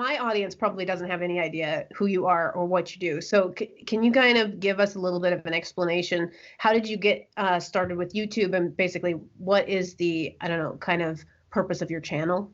my audience probably doesn't have any idea who you are or what you do. So can you kind of give us a little bit of an explanation? How did you get started with YouTube, and basically what is the, I don't know, kind of purpose of your channel?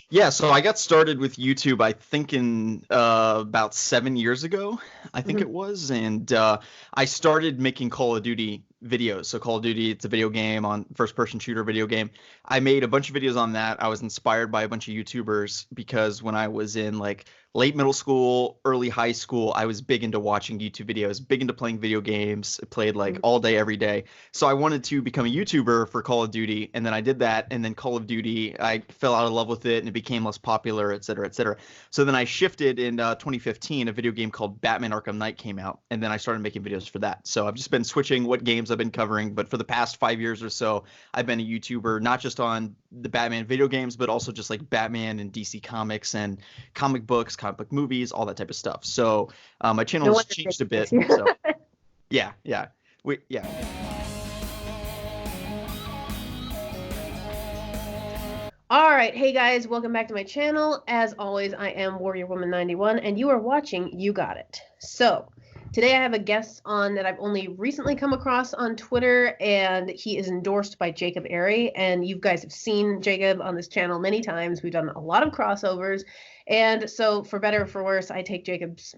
Yeah, so I got started with YouTube, I think in about 7 years ago, I think it was, and I started making Call of Duty videos. So Call of Duty, it's a video game, on first-person shooter video game. I made a bunch of videos on that. I was inspired by a bunch of YouTubers because when I was in like late middle school, early high school, I was big into watching YouTube videos, big into playing video games, played like all day, every day. So I wanted to become a YouTuber for Call of Duty, and then I did that, and then Call of Duty, I fell out of love with it, and it became less popular, et cetera, et cetera. So then I shifted in 2015, a video game called Batman Arkham Knight came out, and then I started making videos for that. So I've just been switching what games I've been covering, but for the past 5 years or so, I've been a YouTuber, not just on the Batman video games, but also just like Batman and DC Comics and comic books, comic book movies, all that type of stuff. So my channel has changed a bit. So yeah. All right, hey guys, welcome back to my channel. As always, I am Warrior Woman 91, and you are watching You Got It. So today I have a guest on that I've only recently come across on Twitter, and he is endorsed by Jacob Airy, and you guys have seen Jacob on this channel many times. We've done a lot of crossovers, and so for better or for worse, I take Jacob's,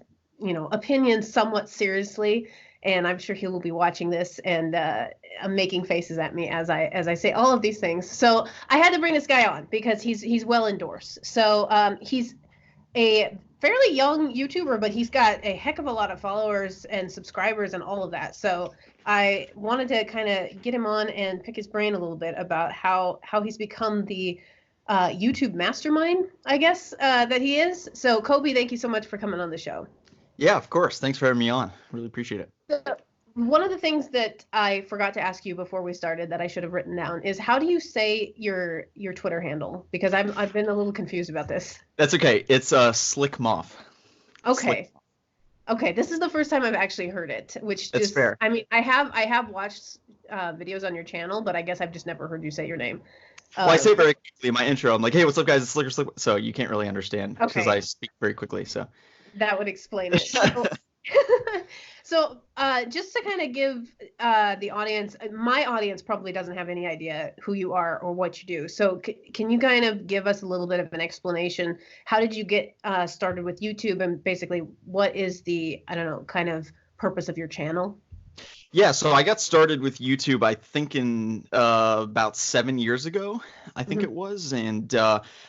opinions somewhat seriously, and I'm sure he will be watching this and making faces at me as I say all of these things. So I had to bring this guy on because he's well endorsed. So he's a fairly young YouTuber, but he's got a heck of a lot of followers and subscribers and all of that. So I wanted to kind of get him on and pick his brain a little bit about how he's become the YouTube mastermind, I guess, that he is. So Kobe, thank you so much for coming on the show. Yeah, of course. Thanks for having me on. Really appreciate it. So one of the things that I forgot to ask you before we started that I should have written down is, how do you say your Twitter handle? Because I've been a little confused about this. That's okay. It's SLCMOF. Okay. Okay, this is the first time I've actually heard it, which That's fair. I mean, I have watched videos on your channel, but I guess I've just never heard you say your name. Well, I say very quickly in my intro. I'm like, hey, what's up, guys? It's Slicker Slick. So you can't really understand because I speak very quickly. So that would explain it. So just to kind of give the audience, my audience probably doesn't have any idea who you are or what you do. So can you kind of give us a little bit of an explanation? How did you get started with YouTube, and basically what is the, I don't know, kind of purpose of your channel? Yeah, so I got started with YouTube, I think in about 7 years ago, I think it was, and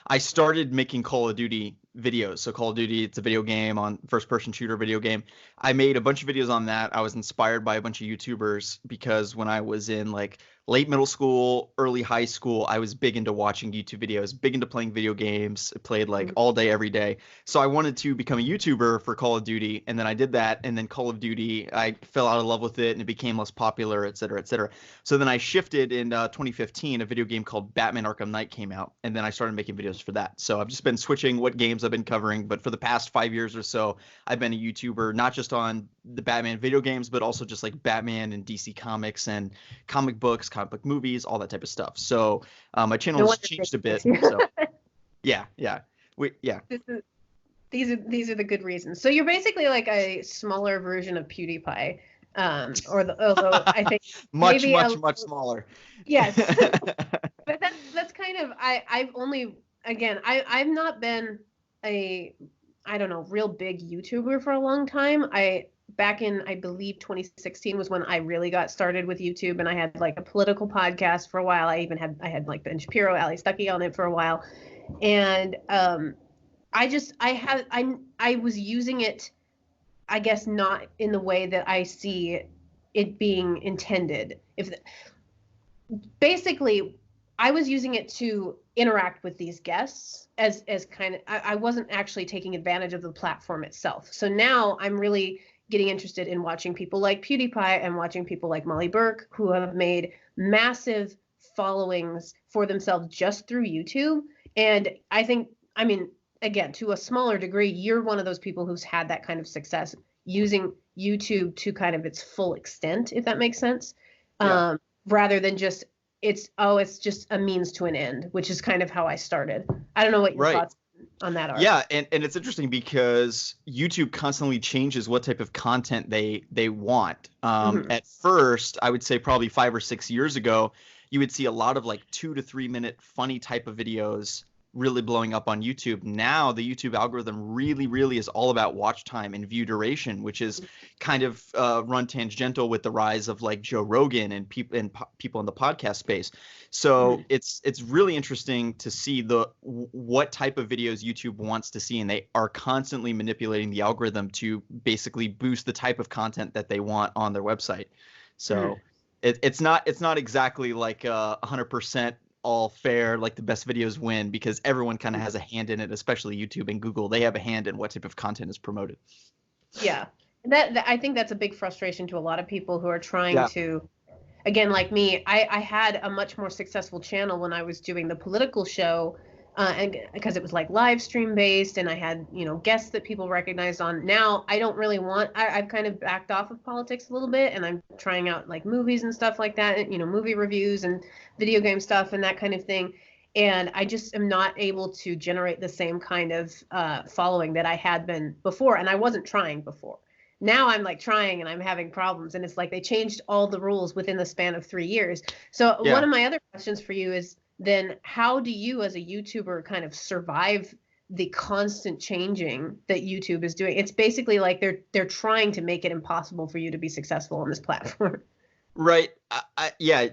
I started making Call of Duty videos. So Call of Duty, it's a video game, on first-person shooter video game. I made a bunch of videos on that. I was inspired by a bunch of YouTubers because when I was in like late middle school, early high school, I was big into watching YouTube videos, big into playing video games, played like all day, every day. So I wanted to become a YouTuber for Call of Duty, and then I did that, and then Call of Duty, I fell out of love with it, and it became less popular, et cetera, et cetera. So then I shifted in 2015, a video game called Batman Arkham Knight came out, and then I started making videos for that. So I've just been switching what games I've been covering, but for the past 5 years or so, I've been a YouTuber, not just on the Batman video games, but also just like Batman and DC Comics and comic books, comic book movies, all that type of stuff. So my channel has changed a bit. So yeah. These are the good reasons. So you're basically like a smaller version of PewDiePie, although I think much smaller. Yes, but that's kind of I've not been a, I don't know, real big YouTuber for a long time. Back in, I believe 2016 was when I really got started with YouTube, and I had like a political podcast for a while. I had like Ben Shapiro, Ali Stuckey on it for a while, and I was using it, I guess, not in the way that I see it being intended. Basically, I was using it to interact with these guests as kind of, I wasn't actually taking advantage of the platform itself. So now I'm really getting interested in watching people like PewDiePie and watching people like Molly Burke, who have made massive followings for themselves just through YouTube. And I think, I mean, again, to a smaller degree, you're one of those people who's had that kind of success using YouTube to kind of its full extent, if that makes sense. Yeah. Rather than it's just a means to an end, which is kind of how I started. I don't know what your thoughts are. on that arc. Yeah, and it's interesting because YouTube constantly changes what type of content they want. At first, I would say probably 5 or 6 years ago, you would see a lot of like 2 to 3 minute funny type of videos really blowing up on YouTube. Now the YouTube algorithm really is all about watch time and view duration, which is kind of run tangential with the rise of like Joe Rogan and people in the podcast space. So it's really interesting to see what type of videos YouTube wants to see, and they are constantly manipulating the algorithm to basically boost the type of content that they want on their website. So it's not exactly like 100% all fair, like the best videos win, because everyone kind of has a hand in it, especially YouTube and Google. They have a hand in what type of content is promoted. Yeah. That I think that's a big frustration to a lot of people who are trying to, again, like me, I had a much more successful channel when I was doing the political show, and because it was like live stream based and I had, guests that people recognized on. Now I don't really I've kind of backed off of politics a little bit, and I'm trying out like movies and stuff like that, movie reviews and video game stuff and that kind of thing. And I just am not able to generate the same kind of following that I had been before. And I wasn't trying before. Now I'm like trying and I'm having problems. And it's like they changed all the rules within the span of 3 years. So one of my other questions for you is, then how do you as a YouTuber kind of survive the constant changing that YouTube is doing? It's basically like they're trying to make it impossible for you to be successful on this platform. Right. Yeah.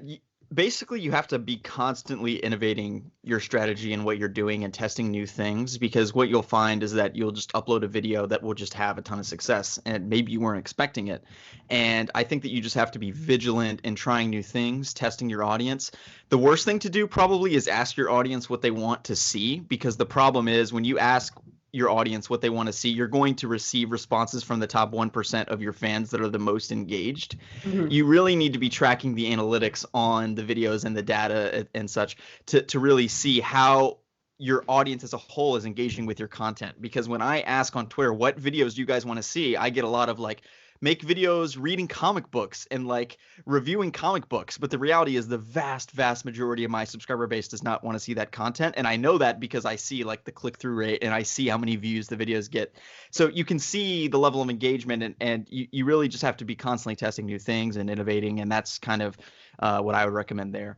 Basically, you have to be constantly innovating your strategy and what you're doing and testing new things, because what you'll find is that you'll just upload a video that will just have a ton of success and maybe you weren't expecting it. And I think that you just have to be vigilant in trying new things, testing your audience. The worst thing to do probably is ask your audience what they want to see, because the problem is when you ask your audience what they want to see, you're going to receive responses from the top 1% of your fans that are the most engaged. You really need to be tracking the analytics on the videos and the data and such to really see how your audience as a whole is engaging with your content. Because when I ask on Twitter, what videos do you guys want to see? I get a lot of like, make videos reading comic books and like reviewing comic books. But the reality is the vast majority of my subscriber base does not want to see that content. And I know that because I see like the click-through rate and I see how many views the videos get. So you can see the level of engagement, and you really just have to be constantly testing new things and innovating. And that's kind of what I would recommend there.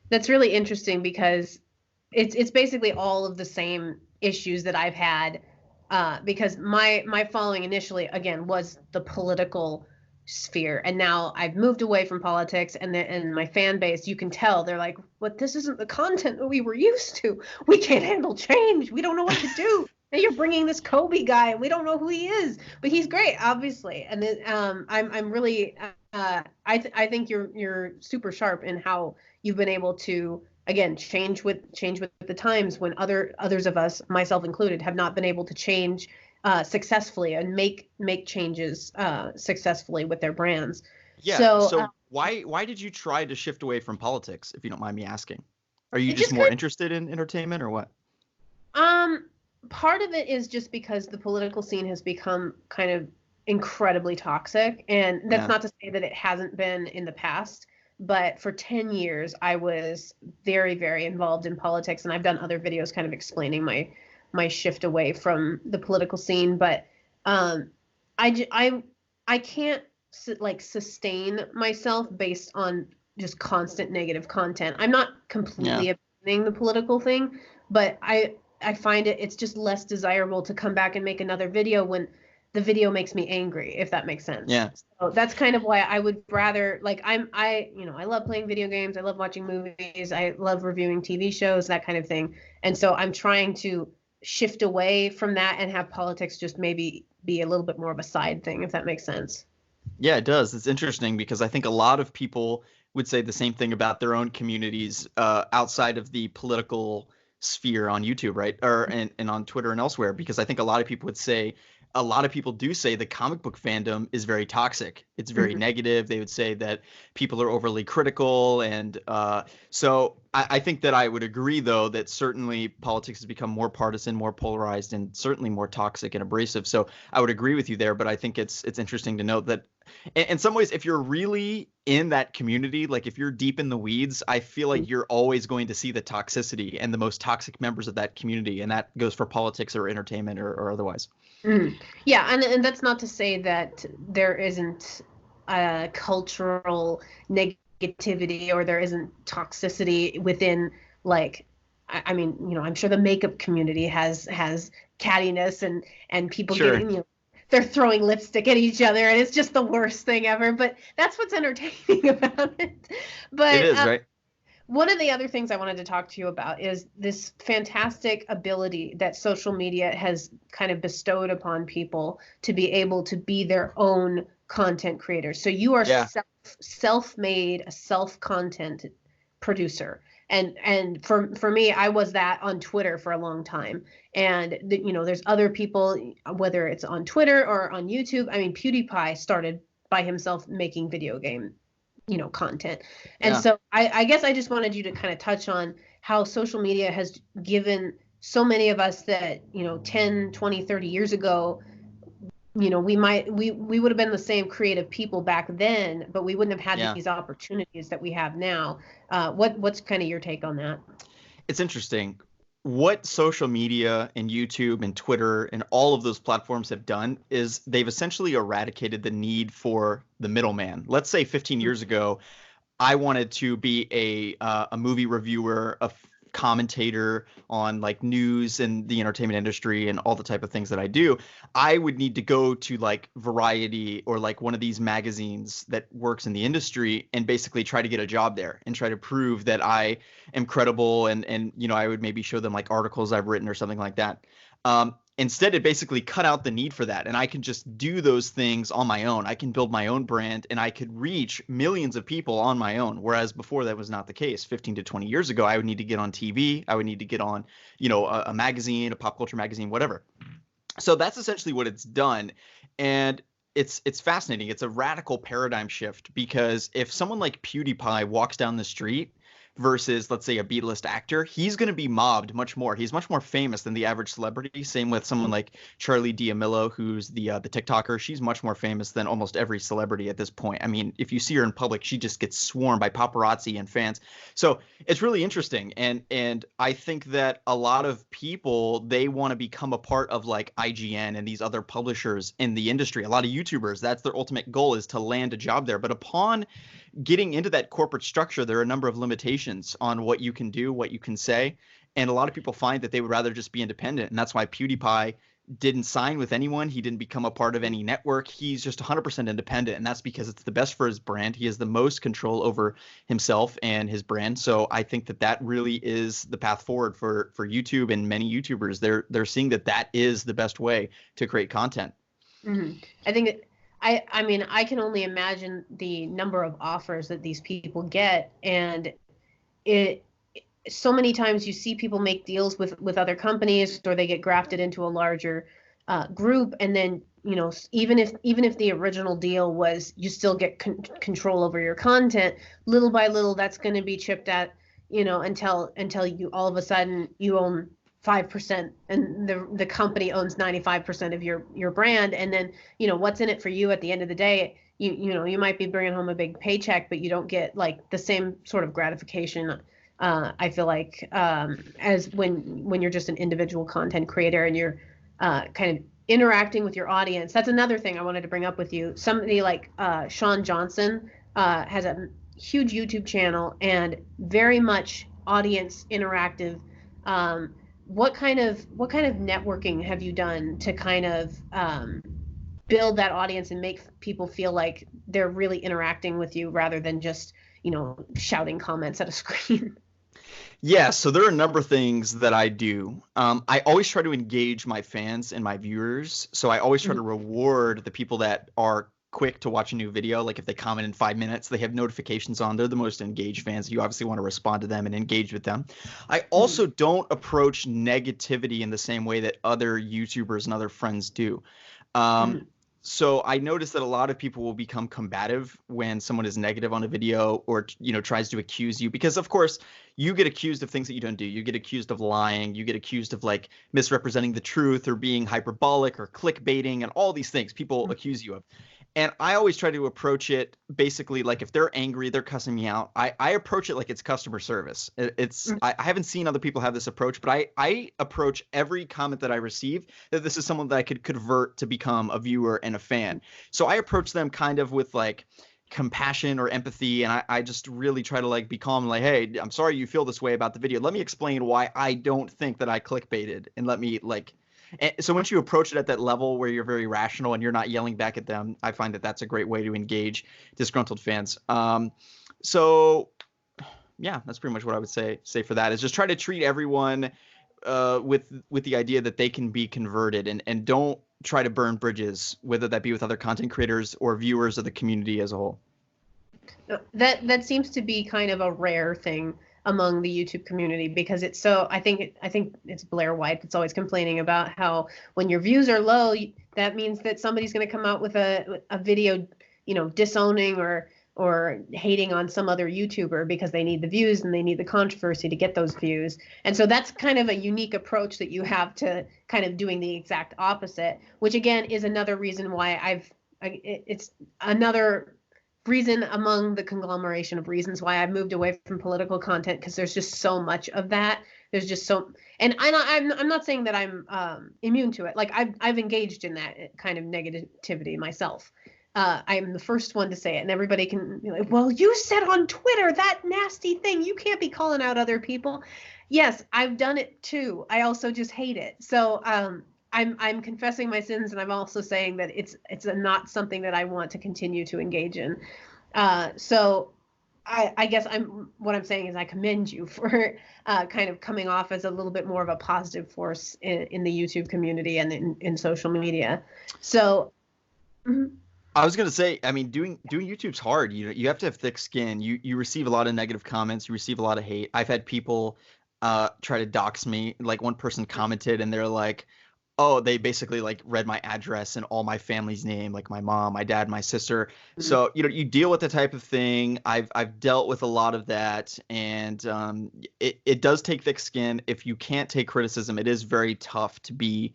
That's really interesting, because it's basically all of the same issues that I've had. Because my following initially, again, was the political sphere, and now I've moved away from politics, and my fan base, you can tell they're like, "What? This isn't the content that we were used to. We can't handle change. We don't know what to do. And you're bringing this Kobe guy, and we don't know who he is, but he's great, obviously." And then I'm really I think you're super sharp in how you've been able to, again, change with the times when others of us, myself included, have not been able to change successfully and make changes successfully with their brands. Yeah. So why did you try to shift away from politics, if you don't mind me asking? Are you just more interested in entertainment or what? Part of it is just because the political scene has become kind of incredibly toxic, and that's not to say that it hasn't been in the past. But for 10 years, I was very, very involved in politics, and I've done other videos kind of explaining my shift away from the political scene. But I can't sustain myself based on just constant negative content. I'm not completely abandoning the political thing, but I find it's just less desirable to come back and make another video when the video makes me angry, if that makes sense. Yeah. So that's kind of why I would rather, like, I love playing video games. I love watching movies. I love reviewing TV shows, that kind of thing. And so I'm trying to shift away from that and have politics just maybe be a little bit more of a side thing, if that makes sense. Yeah, it does. It's interesting because I think a lot of people would say the same thing about their own communities outside of the political sphere on YouTube, right? And on Twitter and elsewhere, because I think a lot of people do say the comic book fandom is very toxic. It's very negative. They would say that people are overly critical. And so I think that I would agree, though, that certainly politics has become more partisan, more polarized, and certainly more toxic and abrasive. So I would agree with you there, but I think it's interesting to note that in some ways, if you're really in that community, like if you're deep in the weeds, I feel like you're always going to see the toxicity and the most toxic members of that community, and that goes for politics or entertainment or otherwise. Yeah, and that's not to say that there isn't cultural negativity or there isn't toxicity within, like, I mean, I'm sure the makeup community has cattiness and people Sure. getting, they're throwing lipstick at each other and it's just the worst thing ever, but that's what's entertaining about it. But It is, right? one of the other things I wanted to talk to you about is this fantastic ability that social media has kind of bestowed upon people to be able to be their own content creators. So you are self-made, a self-content producer. And for me, I was that on Twitter for a long time. And there's other people, whether it's on Twitter or on YouTube. I mean, PewDiePie started by himself making video game content. And so I guess I just wanted you to kind of touch on how social media has given so many of us that 10, 20, 30 years ago, we would have been the same creative people back then, but we wouldn't have had these opportunities that we have now. What's kind of your take on that? It's interesting. What social media and YouTube and Twitter and all of those platforms have done is they've essentially eradicated the need for the middleman. Let's say 15 years ago, I wanted to be a movie reviewer, a commentator on like news and the entertainment industry and all the type of things that I do. I would need to go to like Variety or like one of these magazines that works in the industry and basically try to get a job there and try to prove that I am credible and I would maybe show them like articles I've written or something like that. Instead, it basically cut out the need for that. And I can just do those things on my own. I can build my own brand and I could reach millions of people on my own. Whereas before that was not the case. 15 to 20 years ago, I would need to get on TV. I would need to get on, a magazine, a pop culture magazine, whatever. So that's essentially what it's done. And it's fascinating. It's a radical paradigm shift because if someone like PewDiePie walks down the street versus, let's say, a B-list actor, he's going to be mobbed much more. He's much more famous than the average celebrity. Same with someone like Charli D'Amelio, who's the TikToker. She's much more famous than almost every celebrity at this point. I mean, if you see her in public, she just gets swarmed by paparazzi and fans. So it's really interesting. And I think that a lot of people, they want to become a part of like IGN and these other publishers in the industry. A lot of YouTubers, that's their ultimate goal, is to land a job there. But upon getting into that corporate structure, there are a number of limitations on what you can do, what you can say. And a lot of people find that they would rather just be independent. And that's why PewDiePie didn't sign with anyone. He didn't become a part of any network. He's just 100% independent. And that's because it's the best for his brand. He has the most control over himself and his brand. So I think that that really is the path forward for YouTube and many YouTubers. They're seeing that that is the best way to create content. Mm-hmm. I think that I mean, I can only imagine the number of offers that these people get. And so many times you see people make deals with other companies, or they get grafted into a larger group. And then, even if the original deal was you still get control over your content, little by little, that's going to be chipped at, until you all of a sudden you own 5% and the company owns 95% of your brand. And then, what's in it for you at the end of the day? You might be bringing home a big paycheck, but you don't get like the same sort of gratification, I feel like, as when you're just an individual content creator and you're kind of interacting with your audience. That's another thing I wanted to bring up with you. Somebody like Sean Johnson has a huge YouTube channel and very much audience interactive. What kind of networking have you done to kind of build that audience and make people feel like they're really interacting with you rather than just, shouting comments at a screen? Yeah, so there are a number of things that I do. I always try to engage my fans and my viewers. So I always try to reward the people that are quick to watch a new video. Like if they comment in 5 minutes, they have notifications on. They're the most engaged fans. You obviously want to respond to them and engage with them. I also don't approach negativity in the same way that other YouTubers and other friends do. So I noticed that a lot of people will become combative when someone is negative on a video or, tries to accuse you, because of course you get accused of things that you don't do. You get accused of lying. You get accused of like misrepresenting the truth or being hyperbolic or clickbaiting and all these things people accuse you of. And I always try to approach it basically like if they're angry, they're cussing me out. I approach it like it's customer service. I haven't seen other people have this approach, but I approach every comment that I receive that this is someone that I could convert to become a viewer and a fan. So I approach them kind of with like compassion or empathy, and I just really try to like be calm, like, hey, I'm sorry you feel this way about the video. Let me explain why I don't think that I clickbaited, and let me like. And so once you approach it at that level where you're very rational and you're not yelling back at them, I find that that's a great way to engage disgruntled fans. So yeah, that's pretty much what I would say for that, is just try to treat everyone with the idea that they can be converted, and don't try to burn bridges, whether that be with other content creators or viewers of the community as a whole. That seems to be kind of a rare thing among the YouTube community, because it's so, I think it's Blair White that's always complaining about how when your views are low, that means that somebody's going to come out with a video, disowning or hating on some other YouTuber because they need the views and they need the controversy to get those views. And so that's kind of a unique approach that you have to kind of doing the exact opposite, which again is another reason why it's another reason among the conglomeration of reasons why I've moved away from political content, because there's just so much of that. There's just so, and I'm not saying that I'm immune to it. Like I've engaged in that kind of negativity myself. I'm the first one to say it, and everybody can be like, well, you said on Twitter that nasty thing. You can't be calling out other people. Yes, I've done it too. I also just hate it. So I'm confessing my sins, and I'm also saying that it's not something that I want to continue to engage in. So I guess what I'm saying is I commend you for kind of coming off as a little bit more of a positive force in the YouTube community and in social media. So. Mm-hmm. I was gonna say, I mean, doing YouTube's hard. You have to have thick skin. You receive a lot of negative comments. You receive a lot of hate. I've had people try to dox me. Like one person commented, and they're like, oh, they basically like read my address and all my family's name, like my mom, my dad, my sister. Mm-hmm. So you deal with that type of thing. I've dealt with a lot of that, and it does take thick skin. If you can't take criticism, it is very tough to be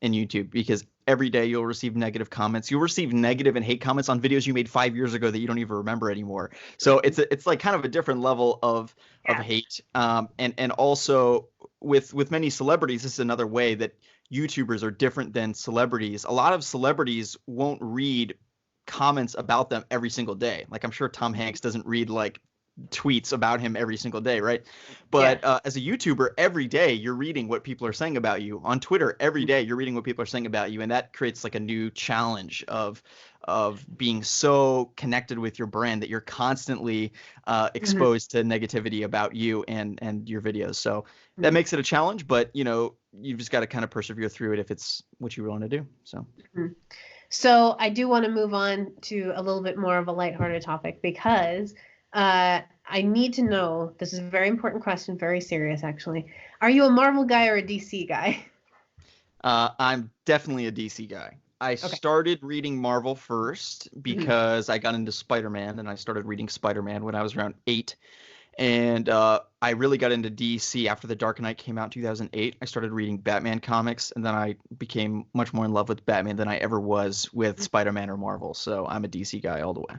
in YouTube, because every day you'll receive negative comments. You'll receive negative and hate comments on videos you made 5 years ago that you don't even remember anymore. So it's like kind of a different level of hate. And also with many celebrities, this is another way that YouTubers are different than celebrities. A lot of celebrities won't read comments about them every single day. Like I'm sure Tom Hanks doesn't read like tweets about him every single day, right? But as a YouTuber, every day you're reading what people are saying about you. On Twitter, every day you're reading what people are saying about you, and that creates like a new challenge of being so connected with your brand that you're constantly exposed to negativity about you and your videos. So that makes it a challenge, but you've just got to kind of persevere through it if it's what you want to do. So. So I do want to move on to a little bit more of a lighthearted topic, because I need to know, this is a very important question, very serious actually. Are you a Marvel guy or a DC guy? I'm definitely a DC guy. I started reading Marvel first because I got into Spider-Man, and I started reading Spider-Man when I was around 8. And I really got into DC after The Dark Knight came out in 2008. I started reading Batman comics, and then I became much more in love with Batman than I ever was with Spider-Man or Marvel. So I'm a DC guy all the way.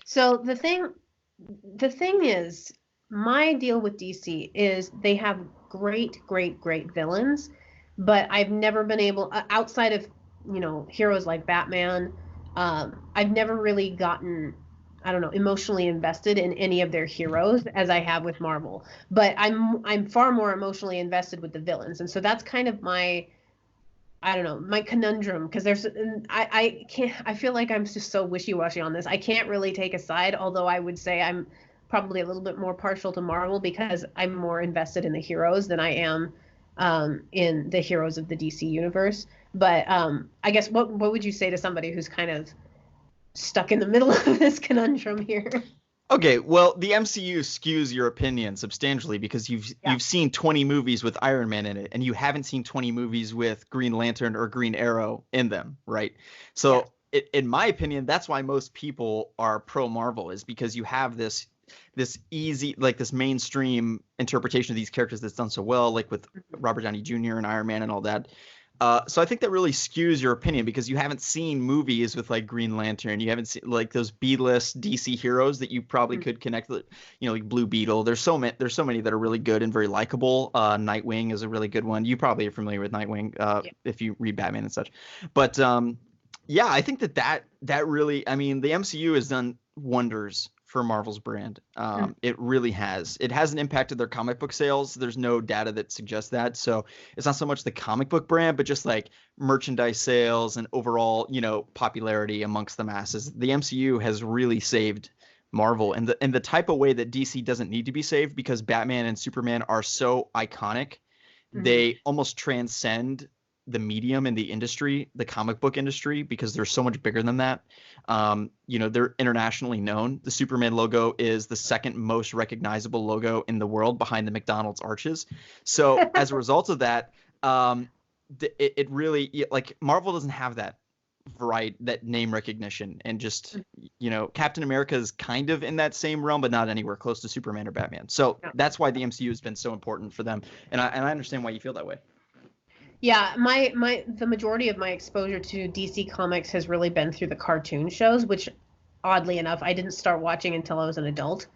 So the thing is, my deal with DC is they have great villains, but I've never been able, outside of, heroes like Batman, I've never really gotten, I don't know, emotionally invested in any of their heroes as I have with Marvel. But I'm far more emotionally invested with the villains. And so that's kind of my conundrum, because I feel like I'm just so wishy-washy on this. I can't really take a side, although I would say I'm probably a little bit more partial to Marvel because I'm more invested in the heroes than I am in the heroes of the DC universe. But I guess what would you say to somebody who's kind of stuck in the middle of this conundrum here? Okay, well, the MCU skews your opinion substantially because Yeah. you've seen 20 movies with Iron Man in it, and you haven't seen 20 movies with Green Lantern or Green Arrow in them, right? Yes. So, in my opinion, that's why most people are pro Marvel, is because you have this easy, like this mainstream interpretation of these characters that's done so well, like with Mhm. Robert Downey Jr. and Iron Man and all that. So I think that really skews your opinion because you haven't seen movies with like Green Lantern. You haven't seen like those B-list DC heroes that you probably Mhm. could connect with, like Blue Beetle. There's so many that are really good and very likable. Nightwing is a really good one. You probably are familiar with Nightwing Yeah. if you read Batman and such. But yeah, I think that really, I mean, the MCU has done wonders for Marvel's brand. Mhm. It really has. It hasn't impacted their comic book sales. There's no data that suggests that. So it's not so much the comic book brand, but just like merchandise sales and overall, popularity amongst the masses. The MCU has really saved Marvel in the type of way that DC doesn't need to be saved because Batman and Superman are so iconic. Mhm. They almost transcend the medium and the industry, the comic book industry, because they're so much bigger than that. They're internationally known. The Superman logo is the second most recognizable logo in the world behind the McDonald's arches. So as a result of that, it really, like, Marvel doesn't have that that name recognition, and just, Captain America is kind of in that same realm, but not anywhere close to Superman or Batman. So Yeah. that's why the MCU has been so important for them, and I understand why you feel that way. Yeah, my the majority of my exposure to DC Comics has really been through the cartoon shows, which oddly enough I didn't start watching until I was an adult.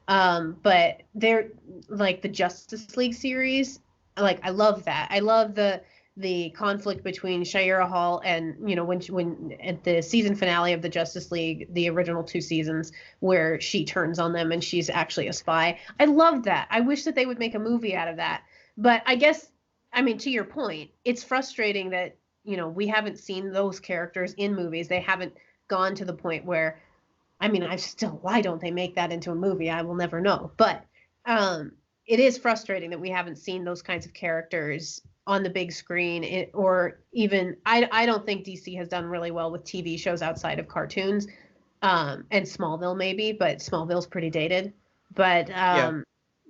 But they're like the Justice League series. Like I love that. I love the conflict between Shira Hall and when at the season finale of the Justice League, the original two seasons, where she turns on them and she's actually a spy. I love that. I wish that they would make a movie out of that. But I guess, I mean, to your point, it's frustrating that we haven't seen those characters in movies. They haven't gone to the point where, I mean, why don't they make that into a movie? I will never know. But it is frustrating that we haven't seen those kinds of characters on the big screen, or even, I don't think DC has done really well with TV shows outside of cartoons, and Smallville maybe, but Smallville's pretty dated. But Yeah.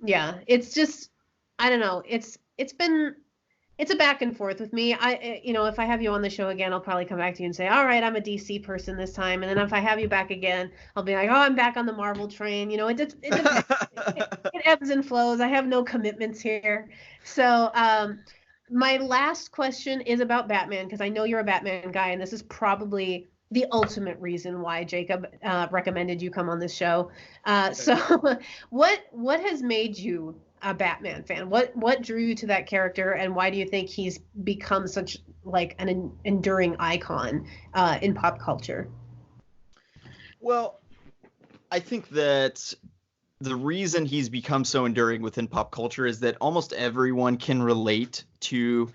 yeah, it's just, I don't know. It's a back and forth with me. If I have you on the show again, I'll probably come back to you and say, all right, I'm a DC person this time. And then if I have you back again, I'll be like, oh, I'm back on the Marvel train. It depends. It ebbs and flows. I have no commitments here. So, my last question is about Batman, because I know you're a Batman guy, and this is probably the ultimate reason why Jacob recommended you come on this show. So, what has made you a Batman fan? What drew you to that character, and why do you think he's become such like an enduring icon in pop culture? Well, I think that the reason he's become so enduring within pop culture is that almost everyone can relate to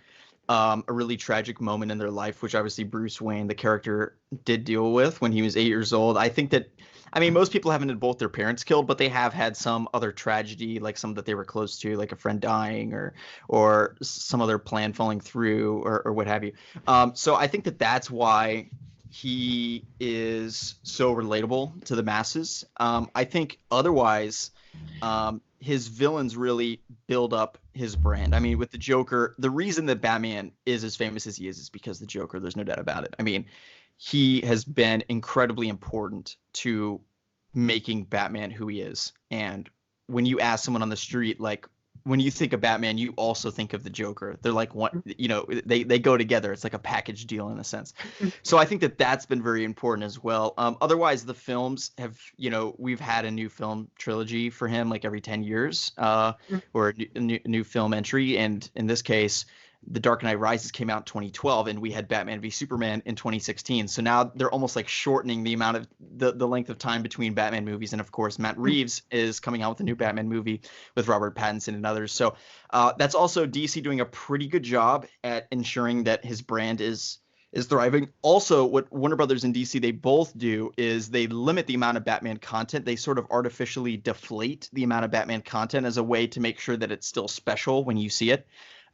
a really tragic moment in their life, which obviously Bruce Wayne, the character, did deal with when he was 8 years old. I think that, I mean, most people haven't had both their parents killed, but they have had some other tragedy, like some that they were close to, like a friend dying, or some other plan falling through, or what have you. So I think that that's why he is so relatable to the masses. I think otherwise, his villains really build up his brand. I mean, with the Joker, the reason that Batman is as famous as he is because the Joker. There's no doubt about it. I mean, he has been incredibly important to making Batman who he is. And when you ask someone on the street, like, when you think of Batman, you also think of the Joker. They're like one, they go together. It's like a package deal in a sense. So I think that that's been very important as well. Otherwise, the films have, we've had a new film trilogy for him like every 10 years, or a new film entry. And in this case, The Dark Knight Rises came out in 2012, and we had Batman v Superman in 2016. So now they're almost like shortening the amount of the length of time between Batman movies. And of course, Matt Reeves is coming out with a new Batman movie with Robert Pattinson and others. So that's also DC doing a pretty good job at ensuring that his brand is thriving. Also, what Warner Brothers and DC, they both do is they limit the amount of Batman content. They sort of artificially deflate the amount of Batman content as a way to make sure that it's still special when you see it.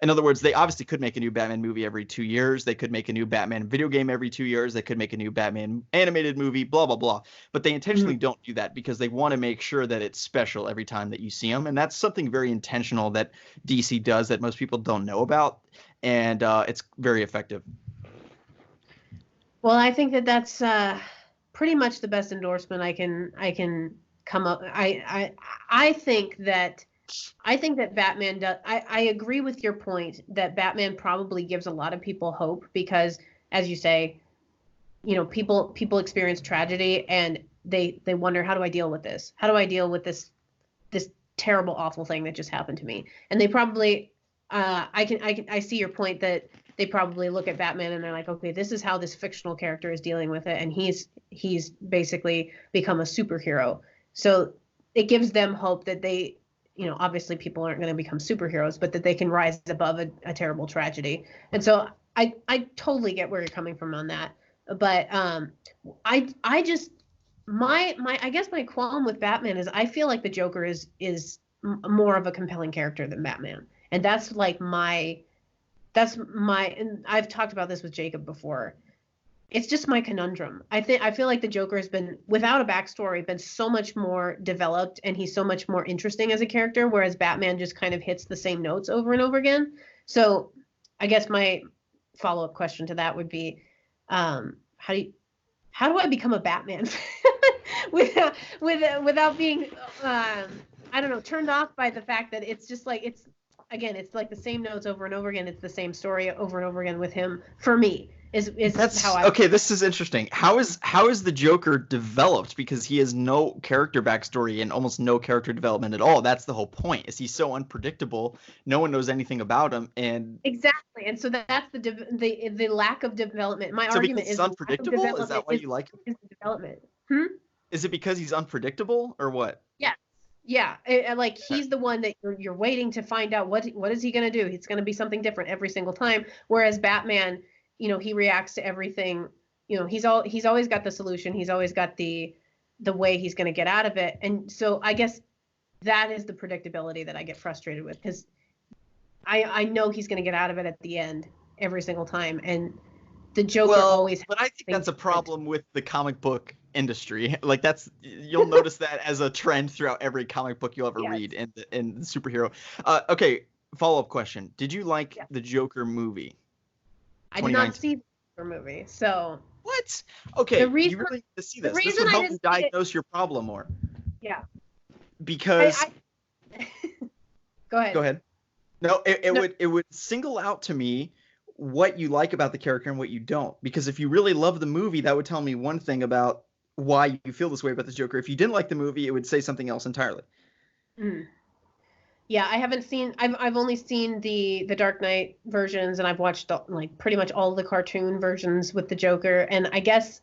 In other words, they obviously could make a new Batman movie every 2 years. They could make a new Batman video game every 2 years. They could make a new Batman animated movie, blah, blah, blah. But they intentionally don't do that because they want to make sure that it's special every time that you see them. And that's something very intentional that DC does that most people don't know about. And it's very effective. Well, I think that that's pretty much the best endorsement I can come up. I think that Batman does. I agree with your point that Batman probably gives a lot of people hope because, as you say, you know, people experience tragedy and they wonder, how do I deal with this? How do I deal with this terrible, awful thing that just happened to me? And they probably, I see your point that they probably look at Batman and they're like, okay, this is how this fictional character is dealing with it, and he's basically become a superhero. So it gives them hope that they, you know, obviously people aren't going to become superheroes, but that they can rise above a terrible tragedy. And so I totally get where you're coming from on that. But I just I guess my qualm with Batman is I feel like the Joker is more of a compelling character than Batman, and that's and I've talked about this with Jacob before. It's just my conundrum. I feel like the Joker has been, without a backstory, been so much more developed, and he's so much more interesting as a character, whereas Batman just kind of hits the same notes over and over again. So I guess my follow-up question to that would be, how do I become a Batman without being I don't know, turned off by the fact that it's just like it's like the same notes over and over again. It's the same story over and over again with him. For me, that's how I. Okay, this is interesting. How is the Joker developed? Because he has no character backstory and almost no character development at all. That's the whole point. Is he's so unpredictable? No one knows anything about him, and exactly. And so that's the lack of development. My argument is unpredictable. Is that why you like him? Is the development? Is it because he's unpredictable or what? Yeah. Yeah, like he's the one that you're waiting to find out what is he going to do. It's going to be something different every single time. Whereas Batman, you know, he reacts to everything. You know, he's always got the solution. He's always got the way he's going to get out of it. And so I guess that is the predictability that I get frustrated with, because I know he's going to get out of it at the end every single time. And the Joker always. But I think that's a problem with the comic book industry. Like you'll notice that as a trend throughout every comic book you'll ever read in the superhero. Okay, follow-up question. Did you like the Joker movie? I did not see the Joker movie, so. What? Okay, you really need to see this. This will help you diagnose your problem more. Yeah. Because. Go ahead. Go ahead. No, it would single out to me what you like about the character and what you don't. Because if you really love the movie, that would tell me one thing about why you feel this way about the Joker. If you didn't like the movie, it would say something else entirely. Yeah, I haven't seen. I've only seen the Dark Knight versions, and I've watched like pretty much all the cartoon versions with the Joker. And I guess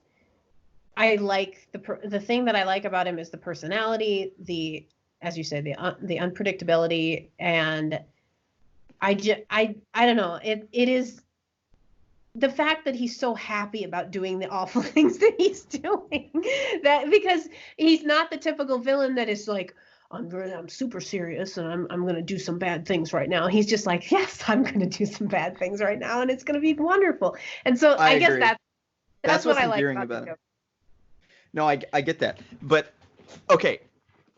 I like the thing that I like about him is the personality, as you say, the unpredictability, and I don't know. It is the fact that he's so happy about doing the awful things that he's doing, that because he's not the typical villain that is like, I'm super serious and I'm going to do some bad things right now. He's just like, yes, I'm going to do some bad things right now, and it's going to be wonderful. And so I guess that's what I like about it. No, I get that. But okay,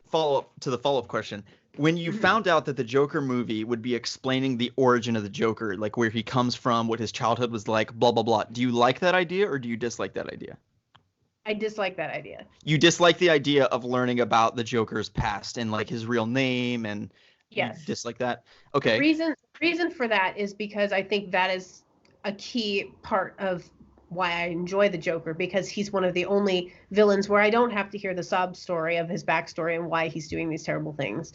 follow-up question. When you found out that the Joker movie would be explaining the origin of the Joker, like where he comes from, what his childhood was like, blah, blah, blah, do you like that idea or do you dislike that idea? I dislike that idea. You dislike the idea of learning about the Joker's past and like his real name, and yes, you dislike that? Okay. The reason for that is because I think that is a key part of why I enjoy the Joker, because he's one of the only villains where I don't have to hear the sob story of his backstory and why he's doing these terrible things.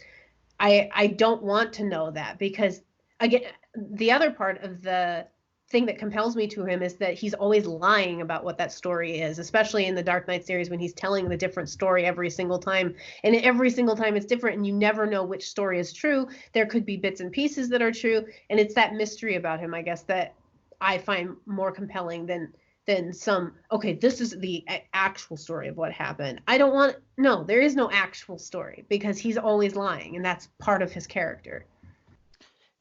I don't want to know that, because again, the other part of the thing that compels me to him is that he's always lying about what that story is, especially in the Dark Knight series when he's telling the different story every single time. And every single time it's different, and you never know which story is true. There could be bits and pieces that are true. And it's that mystery about him, I guess, that I find more compelling than some, okay, this is the actual story of what happened. There is no actual story, because he's always lying, and that's part of his character.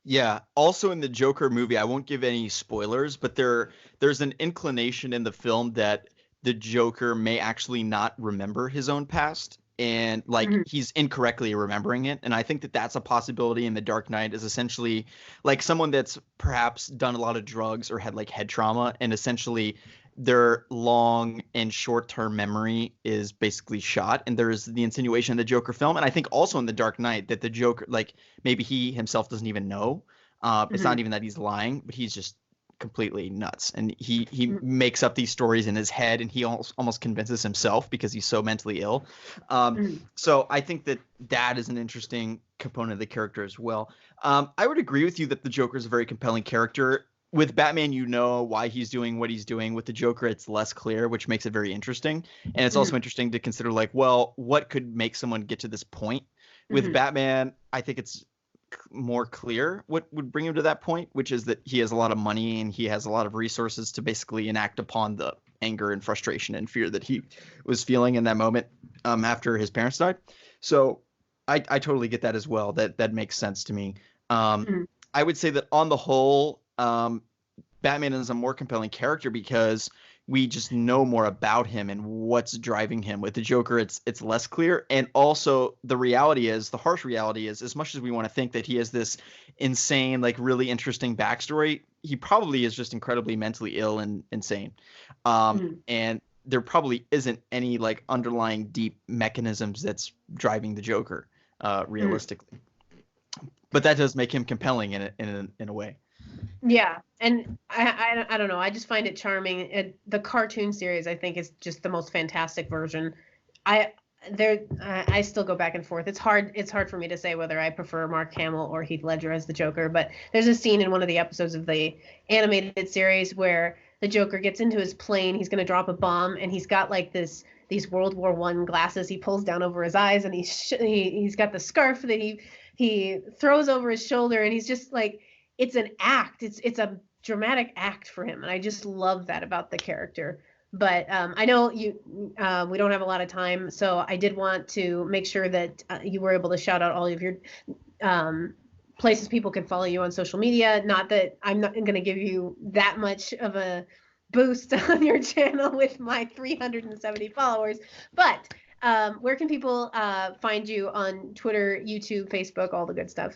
Yeah. Also in the Joker movie, I won't give any spoilers, but there's an inclination in the film that the Joker may actually not remember his own past and like Mhm. he's incorrectly remembering it. And I think that that's a possibility in The Dark Knight is essentially like someone that's perhaps done a lot of drugs or had like head trauma and essentially their long and short-term memory is basically shot. And there's the insinuation in the Joker film. And I think also in The Dark Knight that the Joker, like maybe he himself doesn't even know. It's not Mhm. even that he's lying, but he's just completely nuts. And he Mhm. makes up these stories in his head and he almost convinces himself because he's so mentally ill. Mhm. So I think that that is an interesting component of the character as well. I would agree with you that the Joker is a very compelling character. With Batman, you know why he's doing what he's doing. With the Joker, it's less clear, which makes it very interesting. And it's also Mhm. interesting to consider, like, well, what could make someone get to this point? With Mhm. Batman, I think it's more clear what would bring him to that point, which is that he has a lot of money and he has a lot of resources to basically enact upon the anger and frustration and fear that he was feeling in that moment after his parents died. So I totally get that as well. That makes sense to me. Um, Mhm. I would say that on the whole, Batman is a more compelling character because we just know more about him and what's driving him. With the Joker, it's less clear. And also the reality is, the harsh reality is, as much as we want to think that he has this insane, like really interesting backstory, he probably is just incredibly mentally ill and insane. Mhm. And there probably isn't any like underlying deep mechanisms that's driving the Joker, Mhm. realistically. But that does make him compelling in a way. Yeah, and I don't know. I just find it charming. The cartoon series I think is just the most fantastic version. I I still go back and forth. It's hard for me to say whether I prefer Mark Hamill or Heath Ledger as the Joker, but there's a scene in one of the episodes of the animated series where the Joker gets into his plane, he's going to drop a bomb and he's got like these World War One glasses he pulls down over his eyes and he's got the scarf that he throws over his shoulder and he's just like it's an act. It's a dramatic act for him, and I just love that about the character. But I know we don't have a lot of time, so I did want to make sure that you were able to shout out all of your um, places people can follow you on social media. Not that I'm not going to give you that much of a boost on your channel with my 370 followers, but where can people find you on Twitter, YouTube, Facebook, all the good stuff?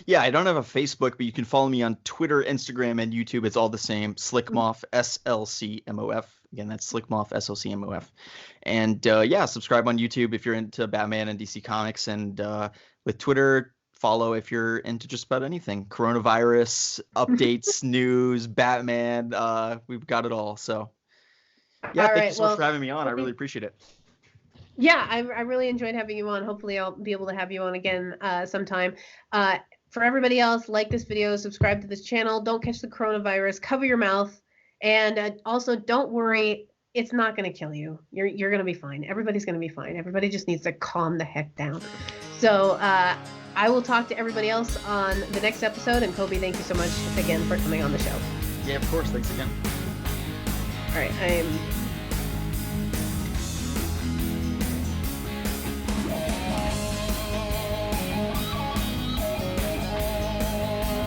Yeah, I don't have a Facebook, but you can follow me on Twitter, Instagram, and YouTube. It's all the same. SLCMOF, SLCMOF. Again, that's SLCMOF, SLCMOF. And yeah, subscribe on YouTube if you're into Batman and DC Comics. And with Twitter, follow if you're into just about anything. Coronavirus, updates, news, Batman. We've got it all. So yeah, All thank you right. so much Well, for having me on. I really appreciate it. yeah, I really enjoyed having you on. Hopefully, I'll be able to have you on again sometime. For everybody else, like this video, subscribe to this channel. Don't catch the coronavirus. Cover your mouth, and also don't worry. It's not going to kill you. You're going to be fine. Everybody's going to be fine. Everybody just needs to calm the heck down. So I will talk to everybody else on the next episode. And Kobe, thank you so much again for coming on the show. Yeah, of course. Thanks again. All right, I'm